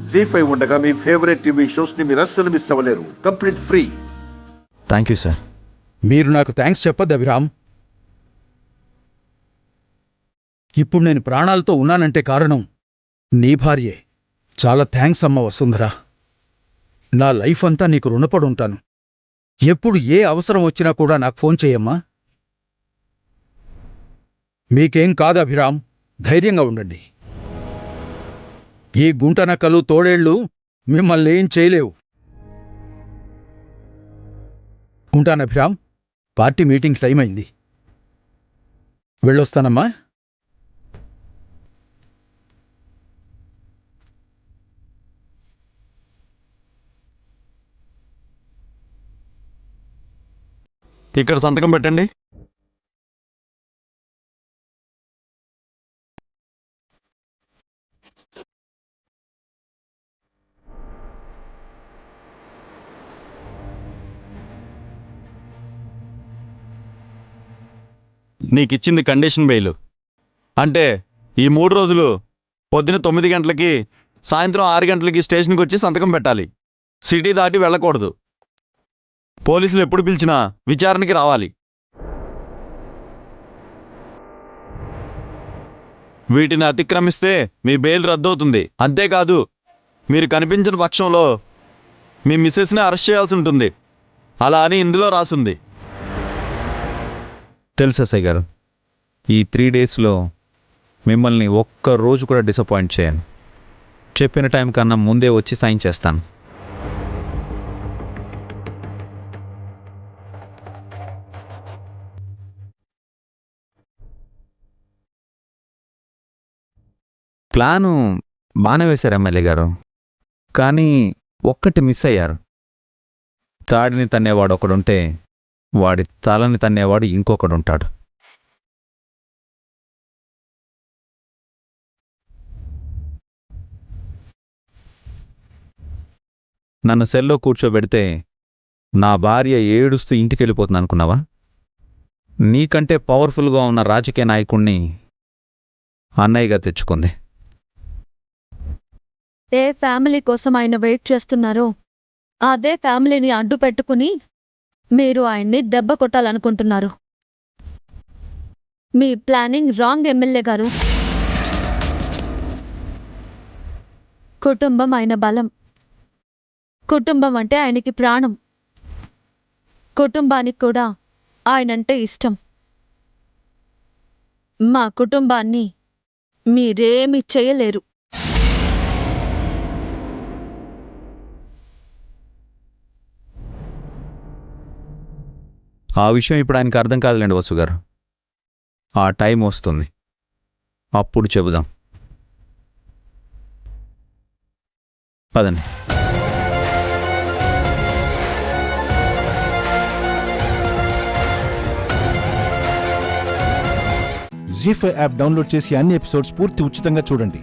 జీ5 ఉండగా మీ favourite TV shows ని మీరు అస్సలు మిస్ అవ్వలేరు. Complete free. Thank you sir. మీరు నాకు థ్యాంక్స్ చెప్పద్దు అభిరామ్. ఇప్పుడు నేను ప్రాణాలతో ఉన్నానంటే కారణం నీ భార్యే. చాలా థ్యాంక్స్ అమ్మ వసుంధరా. నా లైఫ్ అంతా నీకు రుణపడి ఉంటాను. ఎప్పుడు ఏ అవసరం వచ్చినా కూడా నాకు ఫోన్ చేయమ్మా. మీకేం కాదు అభిరామ్, ధైర్యంగా ఉండండి. ఈ గుంటనక్కలు తోడేళ్లు మిమ్మల్ని ఏం చేయలేవు. ఉంటాను అభిరామ్, పార్టీ మీటింగ్ టైం అయింది. వెళ్ళొస్తానమ్మా. ఇక్కడ సంతకం పెట్టండి. నీకిచ్చింది కండిషన్ బెయిల్. అంటే ఈ 3 రోజులు పొద్దున 9 గంటలకి సాయంత్రం 6 గంటలకి స్టేషన్కి వచ్చి సంతకం పెట్టాలి. సిటీ దాటి వెళ్ళకూడదు. పోలీసులు ఎప్పుడు పిలిచినా విచారణకి రావాలి. వీటిని అతిక్రమిస్తే మీ బెయిల్ రద్దవుతుంది. అంతేకాదు, మీరు కనిపించిన పక్షంలో మీ మిస్సెస్ని అరెస్ట్ చేయాల్సి ఉంటుంది. అలా అని ఇందులో రాసుంది. తెలుసా సాయి గారు, ఈ 3 డేస్లో మిమ్మల్ని ఒక్క రోజు కూడా డిసప్పాయింట్ చేయను. చెప్పిన టైం కన్నా ముందే వచ్చి సైన్ చేస్తాను. ప్లాను బాగానే వేశారు ఎమ్మెల్యే గారు, కానీ ఒక్కటి మిస్ అయ్యారు. తాడిని తన్నేవాడు ఒకడుంటే వాడి తలని తన్నేవాడు ఇంకొకడుంటాడు. నన్ను సెల్లో కూర్చోబెడితే నా భార్య ఏడుస్తూ ఇంటికెళ్ళిపోతుంది అనుకున్నావా? నీకంటే పవర్ఫుల్గా ఉన్న రాజకీయ నాయకుణ్ణి అన్నయ్యగా తెచ్చుకుంది. ఏ ఫ్యామిలీ కోసం ఆయన వెయిట్ చేస్తున్నారో అదే ఫ్యామిలీని అడ్డు పెట్టుకుని మీరు ఆయన్ని దెబ్బ కొట్టాలనుకుంటున్నారు. మీ ప్లానింగ్ రాంగ్ ఎమ్మెల్యే గారు. కుటుంబం ఆయన బలం. కుటుంబం అంటే ఆయనకి ప్రాణం. కుటుంబానికి కూడా ఆయనంటే ఇష్టం. మా కుటుంబాన్ని మీరేమీ చేయలేరు. ఆ విషయం ఇప్పుడు ఆయనకు అర్థం కాదులేండి వసు గారు. ఆ టైం వస్తుంది, అప్పుడు చెబుదాం. పదండి. జీ5 యాప్ డౌన్లోడ్ చేసి అన్ని ఎపిసోడ్స్ పూర్తి ఉచితంగా చూడండి.